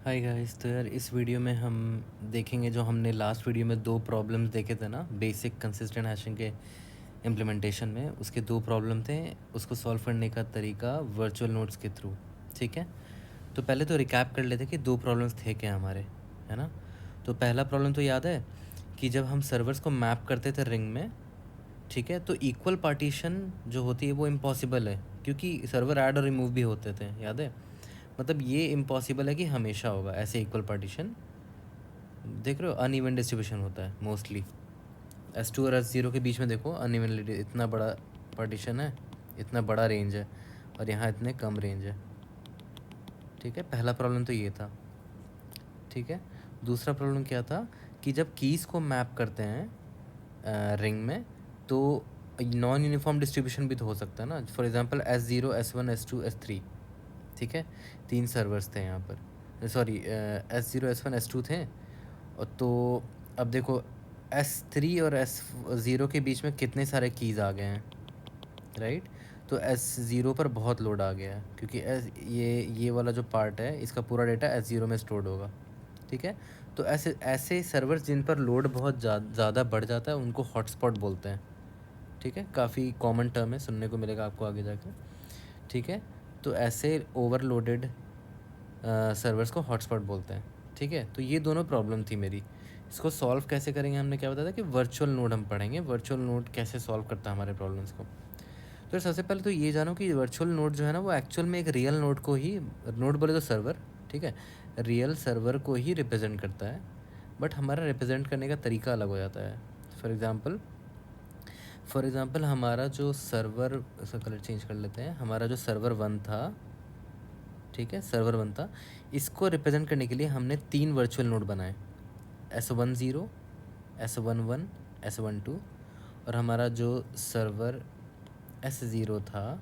Hi guys. तो यार इस वीडियो में हम देखेंगे जो हमने लास्ट वीडियो में दो प्रॉब्लम्स देखे थे ना, बेसिक कंसिस्टेंट हैशिंग के इम्प्लीमेंटेशन में। उसके दो प्रॉब्लम थे, उसको सॉल्व करने का तरीका वर्चुअल नोड्स के थ्रू। ठीक है, तो पहले तो रिकैप कर लेते कि दो प्रॉब्लम्स थे क्या हमारे, है ना। तो पहला प्रॉब्लम तो याद है कि जब हम सर्वर्स को मैप करते थे रिंग में, ठीक है, तो इक्वल पार्टीशन जो होती है वो इम्पॉसिबल है, क्योंकि सर्वर ऐड और रिमूव भी होते थे, याद है। मतलब ये इम्पॉसिबल है कि हमेशा होगा ऐसे इक्वल पार्टीशन। देख रहे हो, अनइवन डिस्ट्रीब्यूशन होता है मोस्टली। S2 और S0 के बीच में देखो अनइवनली, इतना बड़ा पार्टीशन है, इतना बड़ा रेंज है, और यहाँ इतने कम रेंज है। ठीक है, पहला प्रॉब्लम तो ये था। ठीक है, दूसरा प्रॉब्लम क्या था कि जब कीज़ को मैप करते हैं रिंग में, तो नॉन यूनिफॉर्म डिस्ट्रीब्यूशन भी तो हो सकता है ना। For example S0 S1 S2 S3, ठीक है, तीन सर्वर्स थे यहाँ पर, सॉरी S0 S1 S2 थे। और तो अब देखो S3 और S0 के बीच में कितने सारे कीज़ आ गए हैं, राइट। तो S0 पर बहुत लोड आ गया है, क्योंकि ये वाला जो पार्ट है इसका पूरा डेटा S0 में स्टोर्ड होगा। ठीक है, तो ऐसे ऐसे सर्वर्स जिन पर लोड बहुत ज़्यादा बढ़ जाता है उनको हॉटस्पॉट बोलते हैं। ठीक है, काफ़ी कॉमन टर्म है, सुनने को मिलेगा आपको आगे जाके। ठीक है, तो ऐसे ओवरलोडेड सर्वर्स को हॉटस्पॉट बोलते हैं। ठीक है, तो ये दोनों प्रॉब्लम थी मेरी। इसको सॉल्व कैसे करेंगे, हमने क्या बताया था कि वर्चुअल नोड हम पढ़ेंगे, वर्चुअल नोड कैसे सॉल्व करता है हमारे प्रॉब्लम्स को। तो सबसे पहले तो ये जानो कि वर्चुअल नोड जो है ना, वो एक्चुअल में एक रियल नोड को ही, नोड बोले तो सर्वर, ठीक है, रियल सर्वर को ही रिप्रेजेंट करता है। बट हमारा रिप्रेजेंट करने का तरीका अलग हो जाता है। फॉर एग्ज़ाम्पल हमारा जो सर्वर, इसका कलर चेंज कर लेते हैं, हमारा जो सर्वर 1 था, ठीक है, सर्वर 1 था, इसको रिप्रेजेंट करने के लिए हमने तीन वर्चुअल नोड बनाए, S10, S11, S12। और हमारा जो सर्वर S0 था,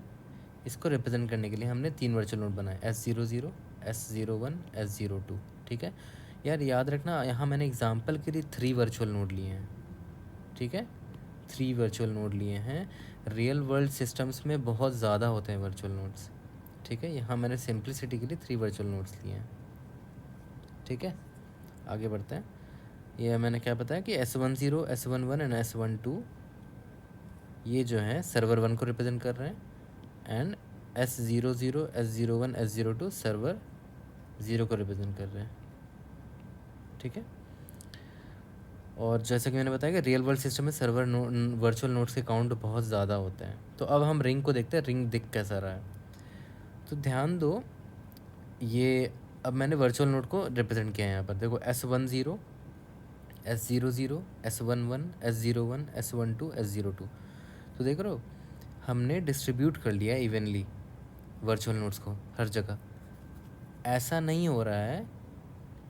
इसको रिप्रेजेंट करने के लिए हमने तीन वर्चुअल नोड बनाए, S00, S01, S02। ठीक है यार, याद रखना यहाँ मैंने एग्जांपल के लिए 3 वर्चुअल नोड लिए हैं। ठीक है, 3 वर्चुअल नोड लिए हैं। रियल वर्ल्ड सिस्टम्स में बहुत ज़्यादा होते हैं वर्चुअल नोड्स। ठीक है, यहाँ मैंने सिंप्लिसिटी के लिए 3 वर्चुअल नोड्स लिए हैं। ठीक है, आगे बढ़ते हैं। ये मैंने क्या बताया कि S10, S11 एंड S12 ये जो है सर्वर 1 को रिप्रेजेंट कर रहे हैं, and S00, S01, S02 server 0 को रिप्रेजेंट कर रहे हैं। ठीक है, और जैसे कि मैंने बताया कि रियल वर्ल्ड सिस्टम में सर्वर वर्चुअल नोड्स के काउंट बहुत ज़्यादा होते हैं। तो अब हम रिंग को देखते हैं, रिंग दिख कैसा रहा है। तो ध्यान दो, ये अब मैंने वर्चुअल नोड को रिप्रेजेंट किया है यहाँ पर। देखो S10, S00, S11, S01, S12, S02। तो देख रहे हो, हमने डिस्ट्रीब्यूट कर लिया इवनली वर्चुअल नोड्स को हर जगह। ऐसा नहीं हो रहा है,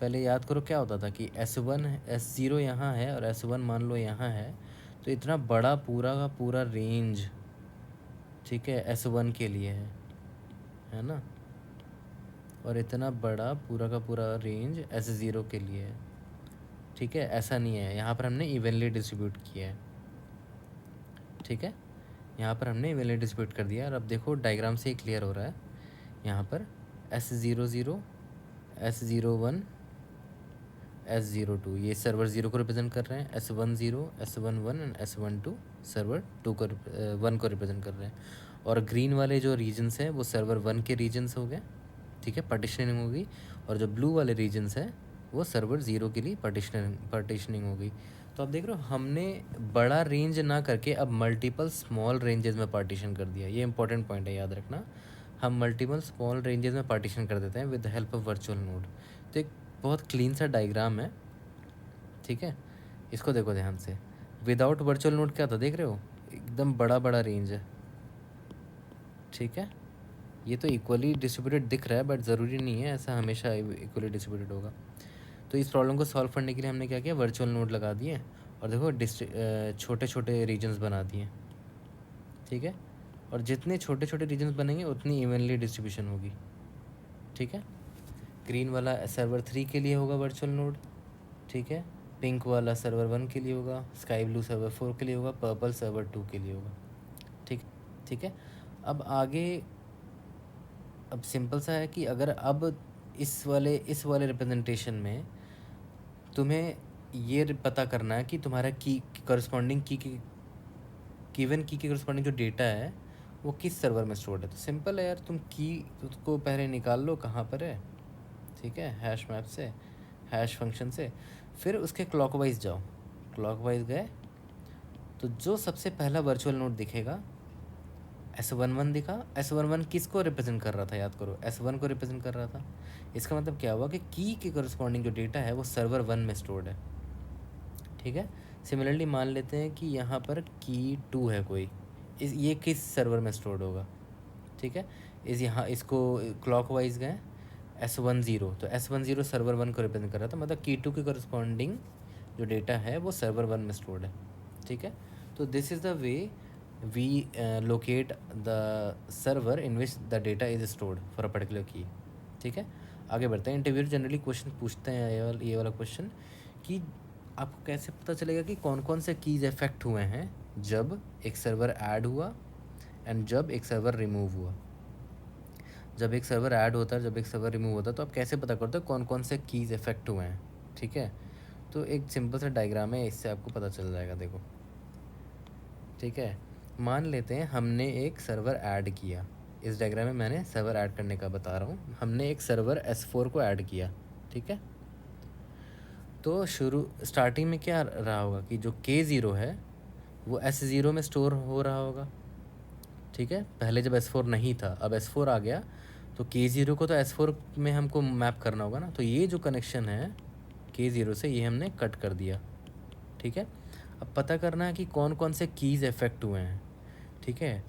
पहले याद करो क्या होता था कि S1 S0 यहाँ है और S1 मान लो यहाँ है, तो इतना बड़ा पूरा का पूरा रेंज, ठीक है, S1 के लिए है ना, और इतना बड़ा पूरा का पूरा रेंज S0 के लिए है। ठीक है, ऐसा नहीं है, यहाँ पर हमने इवनली डिस्ट्रीब्यूट किया है। ठीक है, यहाँ पर हमने इवनली डिस्ट्रीब्यूट कर दिया। और अब देखो डायग्राम से ही क्लियर हो रहा है, यहाँ पर S00, S01, S02 ये सर्वर 0 को रिप्रेजेंट कर रहे हैं, S10, S11 and S12 server 2 को 1 को रिप्रेजेंट कर रहे हैं। और ग्रीन वाले जो रीजन्स हैं वो सर्वर 1 के रीजन्स हो गए, ठीक है, पार्टीशनिंग होगी। और जो ब्लू वाले रीजन्स हैं वो सर्वर 0 के लिए पार्टीशनिंग होगी। तो आप देख रहे हो, हमने बड़ा रेंज ना करके अब मल्टीपल स्मॉल रेंजेस में पार्टीशन कर दिया। ये इंपॉर्टेंट पॉइंट है, याद रखना। हम मल्टीपल स्मॉल रेंजेस में पार्टीशन कर देते हैं with the help of virtual node. तो एक बहुत क्लीन सा डायग्राम है, ठीक है, इसको देखो ध्यान से। विदाउट वर्चुअल नोड क्या था, देख रहे हो, एकदम बड़ा बड़ा रेंज है। ठीक है, ये तो इक्वली डिस्ट्रीब्यूटेड दिख रहा है, बट ज़रूरी नहीं है ऐसा हमेशा इक्वली डिस्ट्रीब्यूटेड होगा। तो इस प्रॉब्लम को सॉल्व करने के लिए हमने क्या किया, वर्चुअल नोड लगा दिए और देखो छोटे छोटे रीजन्स बना दिए। ठीक है, और जितने छोटे छोटे रीजन्स बनेंगे उतनी इवनली डिस्ट्रीब्यूशन होगी। ठीक है, ग्रीन वाला सर्वर 3 के लिए होगा वर्चुअल नोड, ठीक है, पिंक वाला सर्वर 1 के लिए होगा, स्काई ब्लू सर्वर 4 के लिए होगा, पर्पल सर्वर 2 के लिए होगा। ठीक ठीक है, अब आगे, अब सिंपल सा है कि अगर अब इस वाले रिप्रेजेंटेशन में तुम्हें ये पता करना है कि तुम्हारा की करस्पॉन्डिंग की गिवन की के करस्पॉन्डिंग जो डेटा है वो किस सर्वर में स्टोर्ड है। तो सिंपल है यार, तुम की उसको पहले निकाल लो कहाँ पर है, ठीक है, हैश मैप से, हैश फंक्शन से, फिर उसके क्लॉकवाइज जाओ। क्लॉकवाइज गए तो जो सबसे पहला वर्चुअल नोड दिखेगा S11 दिखा। S11 किसको रिप्रेजेंट कर रहा था, याद करो, S1 को रिप्रेजेंट कर रहा था। इसका मतलब क्या हुआ कि की के करस्पॉन्डिंग जो डेटा है वो सर्वर 1 में स्टोर्ड है, ठीक है। सिमिलरली मान लेते हैं कि यहाँ पर की 2 है कोई, ये किस सर्वर में स्टोर्ड होगा, ठीक है। यहाँ इसको क्लॉकवाइज गए S10, तो S10 सर्वर 1 को रिप्रेजेंट कर रहा था, मतलब की 2 के करस्पॉन्डिंग जो डेटा है वो सर्वर 1 में स्टोर्ड है, ठीक है। तो this is the way we locate the server in which the data is stored for a particular key, ठीक है। आगे बढ़ते हैं। इंटरव्यू जनरली क्वेश्चन पूछते हैं ये वाला क्वेश्चन कि आपको कैसे पता चलेगा कि कौन कौन से कीज़ इफेक्ट हुए हैं जब एक सर्वर ऐड हुआ एंड जब एक सर्वर रिमूव हुआ। जब एक सर्वर ऐड होता है, जब एक सर्वर रिमूव होता है, तो आप कैसे पता करते हो कौन कौन से कीज़ इफेक्ट हुए हैं, ठीक है। तो एक सिंपल सा डायग्राम है, इससे आपको पता चल जाएगा, देखो, ठीक है। मान लेते हैं हमने एक सर्वर ऐड किया, इस डायग्राम में मैंने सर्वर ऐड करने का बता रहा हूँ। हमने एक सर्वर S4 को ऐड किया, ठीक है। तो स्टार्टिंग में क्या रहा होगा कि जो K0 है वो S0 में स्टोर हो रहा होगा, ठीक है। पहले जब S4 नहीं था, अब S4 आ गया, तो K0 को तो S4 में हमको मैप करना होगा ना। तो ये जो कनेक्शन है K0 से, ये हमने कट कर दिया, ठीक है। अब पता करना है कि कौन कौन से कीज़ इफेक्ट हुए हैं, ठीक है,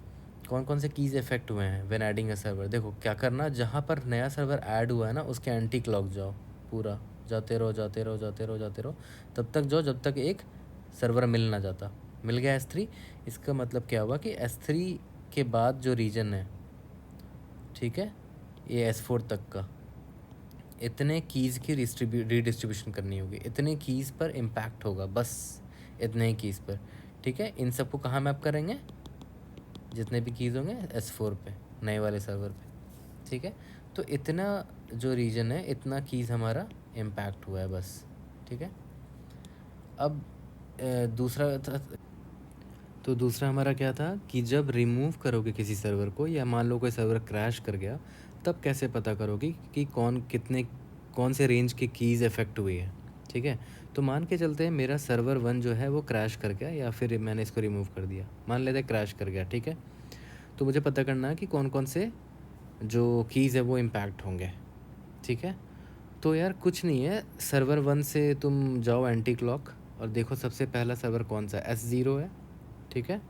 कौन कौन से कीज़ इफेक्ट हुए हैं व्हेन एडिंग अ सर्वर। देखो क्या करना, जहाँ पर नया सर्वर ऐड हुआ है ना उसके एंटी क्लॉक जाओ, पूरा जाते रहो जाते रहो जाते रहो जाते रहो, तब तक जाओ जब तक एक सर्वर मिल ना जाता। मिल गया S3, इसका मतलब क्या हुआ कि S3 के बाद जो रीजन है, ठीक है, ये S4 तक का, इतने कीज़ की रीडिस्ट्रीब्यूशन करनी होगी, इतने कीज़ पर इम्पैक्ट होगा, बस इतने ही कीज़ पर, ठीक है। इन सबको कहाँ मैप करेंगे, जितने भी कीज़ होंगे S4 पे, नए वाले सर्वर पे, ठीक है। तो इतना जो रीजन है, इतना कीज़ हमारा इम्पैक्ट हुआ है बस, ठीक है। अब दूसरा हमारा क्या था कि जब रिमूव करोगे किसी सर्वर को, या मान लो कोई सर्वर क्रैश कर गया, तब कैसे पता करोगे कि कौन से रेंज की कीज़ इफ़ेक्ट हुई है, ठीक है। तो मान के चलते हैं मेरा सर्वर 1 जो है वो क्रैश कर गया, या फिर मैंने इसको रिमूव कर दिया, मान लेते हैं क्रैश कर गया, ठीक है। तो मुझे पता करना है कि कौन कौन से जो कीज़ है वो इम्पैक्ट होंगे, ठीक है। तो यार कुछ नहीं है, सर्वर 1 से तुम जाओ एंटी क्लॉक और देखो सबसे पहला सर्वर कौन सा है, S0 है, ठीक है।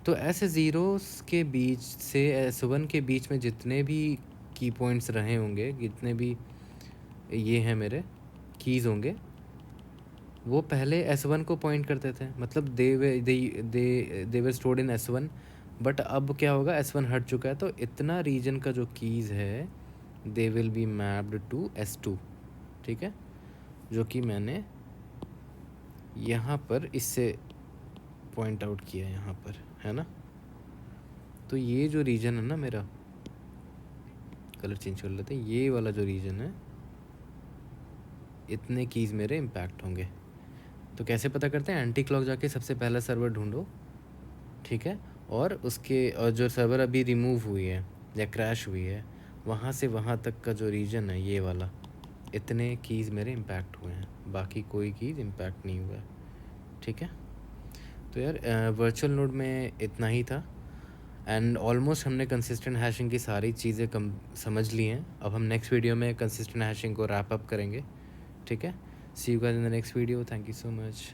तो S0 के बीच से S1 के बीच में जितने भी की पॉइंट्स रहे होंगे, जितने भी ये हैं मेरे कीज़ होंगे, वो पहले S1 को पॉइंट करते थे, मतलब दे वर स्टोर्ड इन S1। बट अब क्या होगा, S1 हट चुका है, तो इतना रीजन का जो कीज़ है they will be mapped to S2, ठीक है, जो कि मैंने यहाँ पर इससे पॉइंट आउट किया है, यहाँ पर है ना। तो ये जो रीजन है ना मेरा, कलर चेंज कर लेते हैं, ये वाला जो रीजन है, इतने कीज़ मेरे इम्पैक्ट होंगे। तो कैसे पता करते हैं, एंटी क्लॉक जाके सबसे पहला सर्वर ढूंढो, ठीक है, और जो सर्वर अभी रिमूव हुई है या क्रैश हुई है, वहाँ से वहाँ तक का जो रीजन है ये वाला, इतने कीज़ मेरे इम्पैक्ट हुए हैं, बाकी कोई कीज़ इम्पैक्ट नहीं हुआ है, ठीक है। तो यार वर्चुअल नोड में इतना ही था, एंड ऑलमोस्ट हमने कंसिस्टेंट हैशिंग की सारी चीज़ें समझ ली हैं। अब हम नेक्स्ट वीडियो में कंसिस्टेंट हैशिंग को रैप अप करेंगे, ठीक है। See you guys in the next video, thank you so much.